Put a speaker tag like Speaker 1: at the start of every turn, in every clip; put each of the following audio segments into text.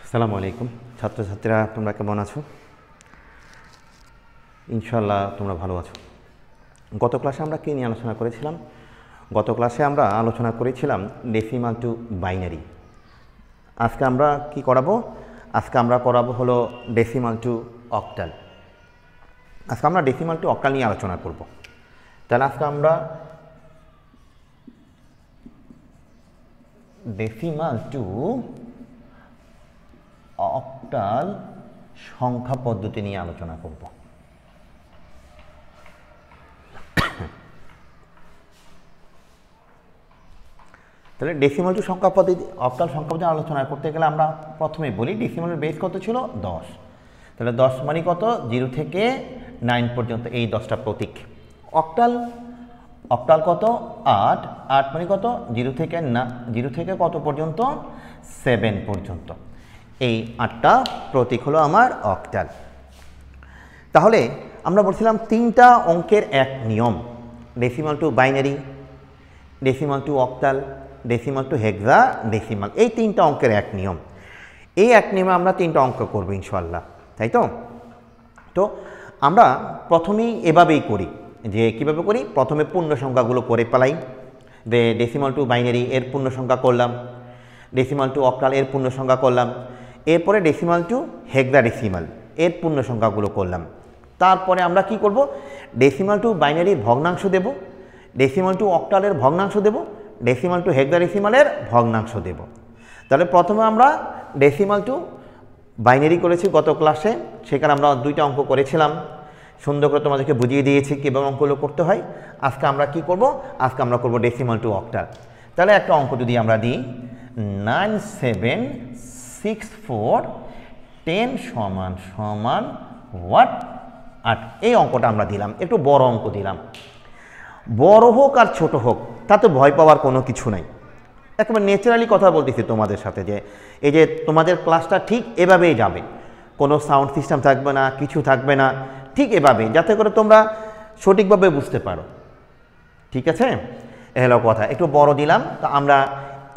Speaker 1: আসসালামু আলাইকুম ছাত্রছাত্রীরা, তোমরা কেমন আছো? ইনশাআল্লাহ তোমরা ভালো আছো। গত ক্লাসে আমরা কী নিয়ে আলোচনা করেছিলাম? গত ক্লাসে আমরা আলোচনা করেছিলাম ডেসিমাল টু বাইনারি। আজকে আমরা কি করাবো? আজকে আমরা করাবো হলো ডেসিমাল টু অক্টাল। আজকে আমরা ডেসিমাল টু অক্টাল নিয়ে আলোচনা করব। তাহলে আজকে আমরা ডেসিমাল টু অক্টাল সংখ্যা পদ্ধতি নিয়ে আলোচনা করব। তাহলে ডেসিমাল টু সংখ্যা পদ্ধতি অক্টাল সংখ্যা পদ্ধতি আলোচনা করতে গেলে আমরা প্রথমে বলি ডেসিমালের বেস কত ছিল? 10। তাহলে 10 মানে কত? 0 থেকে 9 পর্যন্ত, এই 10টা প্রতীক। অক্টাল অক্টাল কত? 8। 8 মানে কত? 0 থেকে কত পর্যন্ত? 7 পর্যন্ত। এই 8টা প্রতীক হলো আমার অক্টাল। তাহলে আমরা বলছিলাম 3টা অঙ্কের এক নিয়ম, decimal two binary, decimal two octal, decimal two হেক্সা ডেসিমাল। এই 3টা অঙ্কের এক নিয়ম। এই এক নিয়মে আমরা 3টা অঙ্ক করবো ইনশাআল্লাহ, তাই তো? তো আমরা প্রথমেই এভাবেই করি, যে কিভাবে করি? প্রথমে পূর্ণ সংখ্যাগুলো করে পেলাই, যে ডেসিমাল টু বাইনারি এর পূর্ণ সংখ্যা করলাম, ডেসিমাল টু অক্টাল এর পূর্ণ সংখ্যা করলাম, এরপরে ডেসিমাল টু হেক্সাডেসিমাল এর পূর্ণ সংখ্যাগুলো করলাম। তারপরে আমরা কি করব? ডেসিমাল টু বাইনারির ভগ্নাংশ দেব, ডেসিমাল টু অক্টালের ভগ্নাংশ দেব, ডেসিমাল টু হেক্সাডেসিমালের ভগ্নাংশ দেব। তাহলে প্রথমে আমরা ডেসিমাল টু বাইনারি করেছি গত ক্লাসে, সেখানে আমরা 2টা অঙ্ক করেছিলাম, সুন্দর করে তোমাদেরকে বুঝিয়ে দিয়েছি কীভাবে অঙ্কগুলো করতে হয়। আজকে আমরা কি করব? আজকে আমরা করব ডেসিমাল টু অক্টাল। তাহলে একটা অঙ্ক যদি আমরা দিই 9764 10 সমান হোয়াট 8, এই অঙ্কটা আমরা দিলাম, একটু বড় অঙ্ক দিলাম। বড় হোক আর ছোট হোক তাতে ভয় পাওয়ার কোনো কিছু নাই, একেবারে ন্যাচারালি কথা বলতেছি তোমাদের সাথে, যে এই যে তোমাদের ক্লাসটা ঠিক এভাবেই যাবে, কোনো সাউন্ড সিস্টেম থাকবে না, কিছু থাকবে না, ঠিক এভাবে, যাতে করে তোমরা সঠিকভাবে বুঝতে পারো। ঠিক আছে? এ হলো কথা। একটু বড় দিলাম। তো আমরা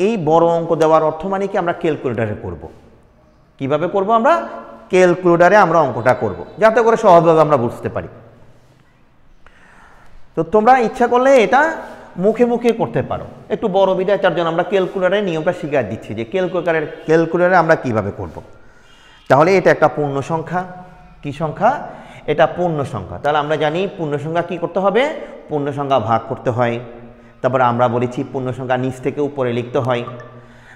Speaker 1: এই বড় অঙ্ক দেওয়ার অর্থ মানে কি? আমরা ক্যালকুলেটারে করব। কিভাবে করব? আমরা ক্যালকুলেটারে আমরা অঙ্কটা করব, যাতে করে সহজভাবে আমরা বুঝতে পারি। তো তোমরা ইচ্ছা করলে এটা মুখে মুখে করতে পারো, একটু বড় বিদায়, তার জন্য আমরা ক্যালকুলেটারের নিয়মটা শিখিয়ে দিচ্ছি, যে ক্যালকুলেটারে আমরা কিভাবে করব। তাহলে এটা একটা পূর্ণ সংখ্যা। কি সংখ্যা? এটা পূর্ণ সংখ্যা। তাহলে আমরা জানি পূর্ণ সংখ্যা কি করতে হবে? পূর্ণ সংখ্যা ভাগ করতে হয়। তারপর আমরা বলেছি পূর্ণ সংখ্যা নিচ থেকে উপরে লিখতে হয়।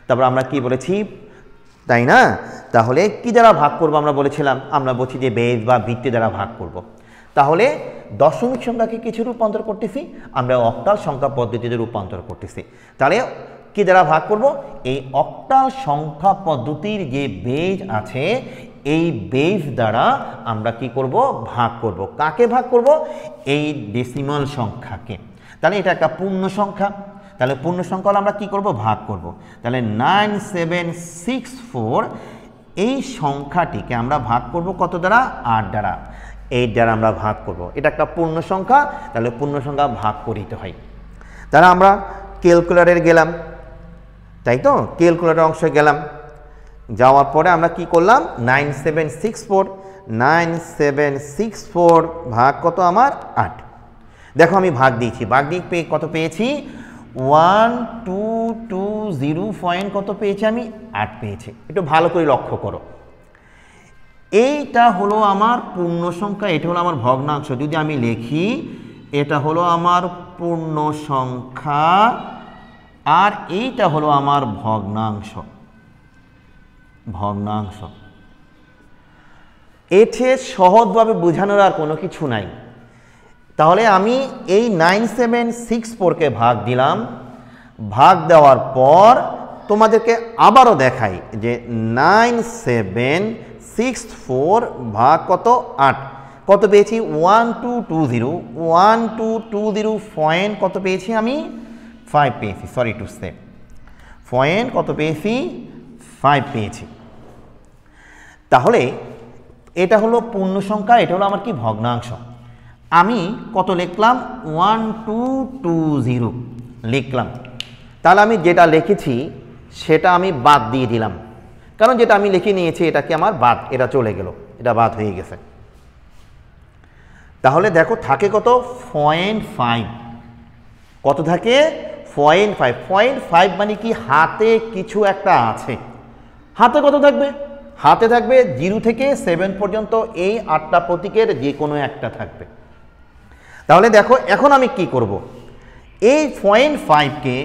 Speaker 1: তারপর আমরা কি বলেছি, তাই না? তাহলে কি দ্বারা ভাগ করব আমরা বলেছিলাম? আমরা বলছি যে বেস বা ভিত্তি দ্বারা ভাগ করব। তাহলে দশমিক সংখ্যাকে কিছু রূপান্তর করতেছি, আমরা অক্টাল সংখ্যা পদ্ধতিতে রূপান্তর করতেছি। তাহলে কি দ্বারা ভাগ করব? এই অক্টাল সংখ্যা পদ্ধতির যে বেস আছে, এই বেস দ্বারা আমরা কি করব? ভাগ করব। কাকে ভাগ করব? এই ডেসিমাল সংখ্যাকে। তাহলে এটা একটা পূর্ণ সংখ্যা। তাহলে পূর্ণ সংখ্যা হলে আমরা কি করব? ভাগ করব। তাহলে 9764 এই সংখ্যাটিকে আমরা ভাগ করব কত দ্বারা? 8 দ্বারা। 8 দ্বারা আমরা ভাগ করব। এটা একটা পূর্ণ সংখ্যা, তাহলে পূর্ণ সংখ্যা ভাগ করিতে হয়। তাহলে আমরা ক্যালকুলেটরে গেলাম, তাই তো? ক্যালকুলেটর অংশে গেলাম, যাওয়ার পরে আমরা কি করলাম? 9764 ভাগ কত আমার? 8। দেখো আমি ভাগ দিয়েছি, ভাগ দিয়ে কত পেয়েছি? 1220 পয়েন্ট কত পেয়েছি আমি? 8 পেয়েছি। একটু ভালো করে লক্ষ্য করো, এইটা হলো আমার পূর্ণ সংখ্যা, এটা হলো আমার ভগ্নাংশ। যদি আমি লিখি, এটা হলো আমার পূর্ণ সংখ্যা আর এইটা হলো আমার ভগ্নাংশ। ভগ্নাংশ এতে সহজভাবে বোঝানোর আর কোনো কিছু নাই। তাহলে আমি এই 9764কে ভাগ দিলাম, ভাগ দেওয়ার পর তোমাদেরকে আবারও দেখাই যে 9764 ভাগ কত? 8। কত পেয়েছি? 1220 পয়েন্ট কত পেয়েছি আমি? 5 পেয়েছি। সরি টু সে, পয়েন্ট কত পেয়েছি? 5 পেয়েছি। তাহলে এটা হলো পূর্ণ সংখ্যা, এটা হলো আমার কি? ভগ্নাংশ। আমি কত লিখলাম? 1220 লিখলাম। তাহলে আমি যেটা লিখেছি সেটা আমি বাদ দিয়ে দিলাম। কারণ যেটা আমি লিখে নিয়েছি এটা কি আমার বাদ, এটা চলে গেল, এটা বাদ হয়ে গেছে। তাহলে দেখো থাকে কত 0.5, কত থাকে 0.5, 0.5 মানে কি হাতে কিছু একটা আছে। হাতে কত থাকবে? হাতে থাকবে 0 থেকে 7 পর্যন্ত এই 8টা প্রতীকের যে কোনো একটা থাকবে। তাহলে দেখো এখন আমি কি করব, এই 0.5কে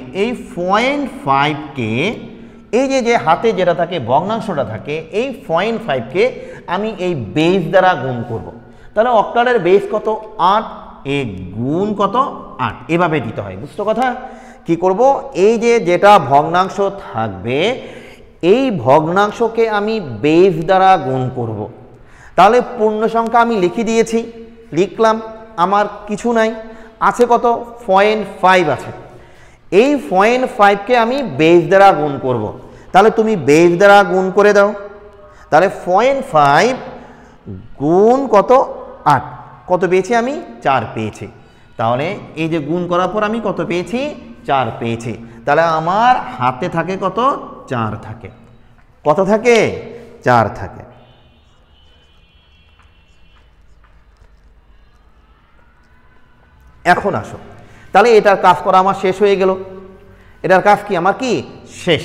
Speaker 1: এই যে হাতে যেটা থাকে ভগ্নাংশটা থাকে এই 0.5কে আমি এই বেস দ্বারা গুণ করব। তাহলে অক্টালের বেস কত 8, এ গুণ কত 8, এভাবে দিতে হয়। বুঝছো কথা? কি করব, এই যেটা ভগ্নাংশ থাকবে এই ভগ্নাংশকে আমি বেস দ্বারা গুণ করব। তাহলে পূর্ণ সংখ্যা আমি লিখে দিয়েছি, লিখলাম, আমার কিছু নাই, আছে কত 0.5 আছে। এই 0.5কে আমি বেস দ্বারা গুণ করব। তাহলে তুমি বেস দ্বারা গুণ করে দাও। তাহলে 0.5 গুণ কত 8, কত পেয়েছি আমি 4 পেয়েছি। তাহলে এই যে গুণ করার পর আমি কত পেয়েছি 4 পেয়েছি। তাহলে আমার হাতে থাকে কত 4 থাকে। কত থাকে 4 থাকে। এখন আসো, তাহলে এটার কাজ করা আমার শেষ হয়ে গেল। এটার কাজ কি আমার কি শেষ।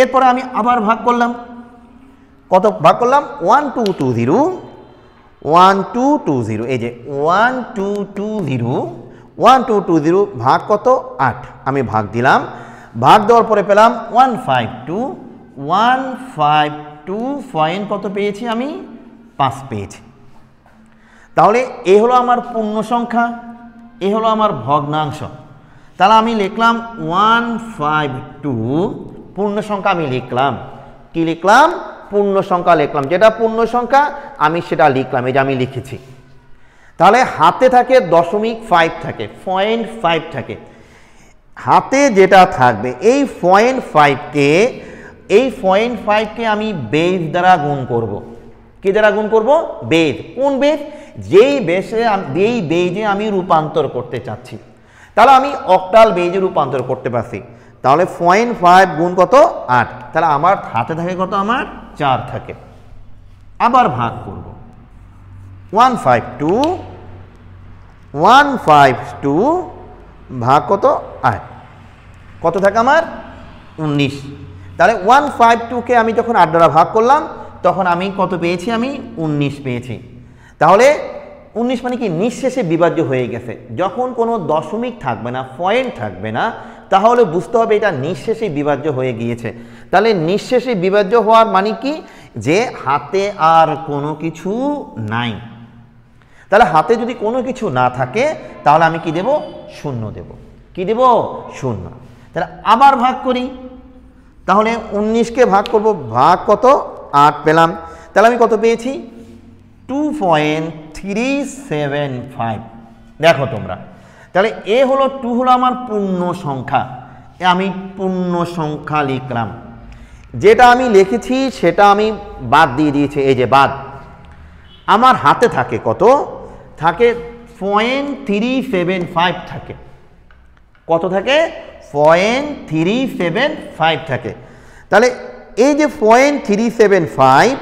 Speaker 1: এরপরে আমি আবার ভাগ করলাম, কত ভাগ করলাম 1220, 1220, এই যে 1220 ভাগ কত 8, আমি ভাগ দিলাম। ভাগ দেওয়ার পরে পেলাম 152 পয়েন্ট কত পেয়েছি আমি 5 পেয়েছি। তাহলে এ হলো আমার পূর্ণ সংখ্যা, এ হলো আমার ভগ্নাংশ। তাহলে আমি লিখলাম 152 পূর্ণ সংখ্যা, আমি লিখলাম কি লিখলাম পূর্ণ সংখ্যা লিখলাম, যেটা পূর্ণ সংখ্যা আমি সেটা লিখলাম, এই যে আমি লিখেছি। তাহলে হাতে থাকে 0.5 থাকে, 0.5 থাকে। হাতে যেটা থাকবে এই 0.5কে আমি বেস দ্বারা গুণ করব। কি দ্বারা গুণ করব? বেস। কোন বেস? যেই বেজে আমি রূপান্তর করতে চাচ্ছি। তাহলে আমি অক্টাল বেজে রূপান্তর করতে পারছি। তাহলে 0.5 গুণ কত 8, তাহলে আমার হাতে থাকে কত আমার 4 থাকে। আবার ভাগ করব 152 ভাগ কত 8, কত থাকে আমার 19। তাহলে 152কে আমি যখন 8 দ্বারা ভাগ করলাম তখন আমি কত পেয়েছি? আমি 19 পেয়েছি। তাহলে 19 মানে কি নিঃশেষে বিভাজ্য হয়ে গেছে। যখন কোনো দশমিক থাকবে না, পয়েন্ট থাকবে না, তাহলে বুঝতে হবে এটা নিঃশেষে বিভাজ্য হয়ে গিয়েছে। তাহলে নিঃশেষে বিভাজ্য হওয়ার মানে কি? যে হাতে আর কোনো কিছু নাই। তাহলে হাতে যদি কোনো কিছু না থাকে তাহলে আমি কি দেব? শূন্য দেব। কি দেব? শূন্য। তাহলে আবার ভাগ করি, তাহলে 19কে ভাগ করব, ভাগ কত 8 পেলাম। তাহলে আমি কত পেয়েছি? 2.375। দেখো তোমরা, তাহলে এ হলো 2 হলো আমার পূর্ণ সংখ্যা, আমি পূর্ণ সংখ্যা লিখলাম। যেটা আমি লিখেছি সেটা আমি বাদ দিয়ে দিয়েছি, এই যে বাদ। আমার হাতে থাকে কত? থাকে 0.375 থাকে। কত থাকে? 0.375 থাকে। তাহলে এই যে 0.375,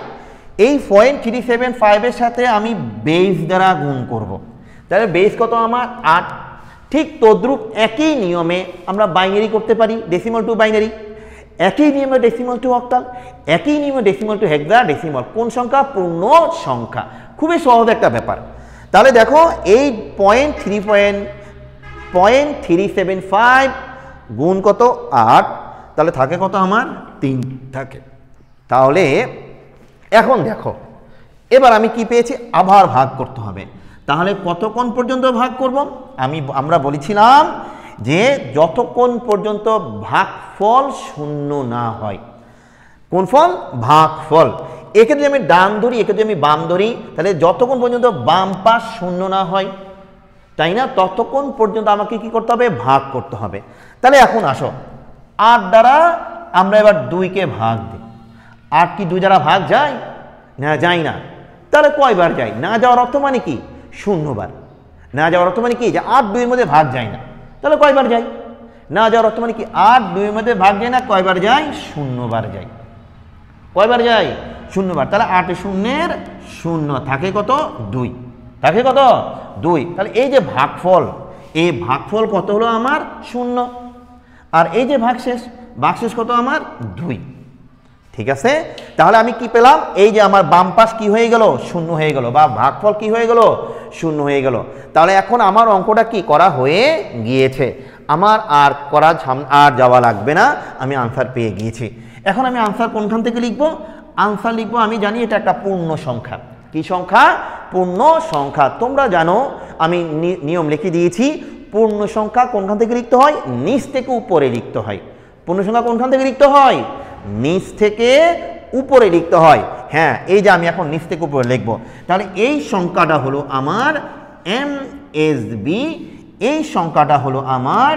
Speaker 1: এই 0.375 এর সাথে আমি বেস দ্বারা গুণ করব। তাহলে বেস কত আমার 8। ঠিক তদ্রূপ একই নিয়মে আমরা বাইনারি করতে পারি, ডেসিমাল টু বাইনারি। একই নিয়মে ডেসিমাল টু অক্টাল, একই নিয়মে ডেসিমাল টু হেক্সাডেসিমাল। কোন সংখ্যা? পূর্ণ সংখ্যা। খুবই সহজ একটা ব্যাপার। তাহলে দেখো এই 0.375 গুণ কত 8, তাহলে থাকে কত আমার 3 থাকে। তাহলে এখন দেখো, এবার আমি কি পেয়েছি? আবার ভাগ করতে হবে। তাহলে কতক্ষণ পর্যন্ত ভাগ করব? আমরা বলেছিলাম যে যতক্ষণ পর্যন্ত ভাগফল শূন্য না হয়। কোন ফল? ভাগফল। একে যদি আমি ডান ধরি, একে যদি আমি বাম ধরি, তাহলে যতক্ষণ পর্যন্ত বাম পাশ শূন্য না হয়, তাই না, ততক্ষণ পর্যন্ত আমাকে কি করতে হবে? ভাগ করতে হবে। তাহলে এখন আসো, 8 দ্বারা আমরা এবার 2কে ভাগ দিই। 8 কি 2 দ্বারা ভাগ যায়? না, যায় না। তাহলে কয়বার যায়? না যাওয়ার অর্থ মানে কি? 0 বার। না যাওয়ার অর্থ মানে কি? যে 8 2 এর মধ্যে ভাগ যায় না। তাহলে কয়বার যায়? না যাওয়ার অর্থ মানে কি? 8 2 এর মধ্যে ভাগ যায় না, কয়বার যায়? 0 বার যায়। কয়বার যায়? 0 বার। তাহলে 8 শূন্যের 0 থাকে কত? 2। থাকে কত? 2। তাহলে এই যে ভাগফল, এই ভাগফল কত হলো আমার? 0। আর এই যে ভাগশেষ কত আমার? 2। ঠিক আছে, তাহলে আমি কি পেলাম? এই যে আমার বাম পাশ কি হয়ে গেল? 0 হয়ে গেল, বা ভাগফল কি হয়ে গেল? 0 হয়ে গেল। তাহলে এখন আমার অঙ্কটা কি করা হয়ে গিয়েছে, আমার আর যাওয়া লাগবে না, আমি আনসার পেয়ে গিয়েছি। এখন আমি আনসার কোনখান থেকে লিখব? আনসার লিখব, আমি জানি এটা একটা পূর্ণ সংখ্যা। কি সংখ্যা? পূর্ণ সংখ্যা। তোমরা জানো আমি নিয়ম লিখে দিয়েছি, পূর্ণ সংখ্যা কোনখান থেকে লিখতে হয়? নিচ থেকে উপরে লিখতে হয়। পূর্ণ সংখ্যা কোনখান থেকে লিখতে হয়? নিচ থেকে উপরে লিখতে হয়। হ্যাঁ, এই যে আমি এখন নিচ থেকে উপরে লিখব। তাহলে এই সংখ্যাটা হলো আমার MSB, এই সংখ্যাটা হলো আমার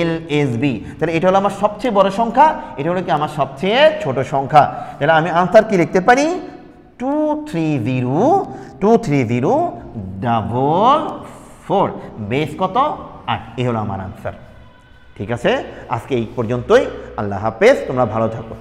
Speaker 1: LSB। তাহলে এটা হলো আমার সবচেয়ে বড় সংখ্যা, এটা হলো কি আমার সবচেয়ে ছোট সংখ্যা। তাহলে আমি আনসার কি লিখতে পারি? 23044। বেস কত? 8। এই হলো আমার আনসার। ঠিক আছে, আজকে এই পর্যন্তই। আল্লাহ হাফেজ, তোমরা ভালো থাকো।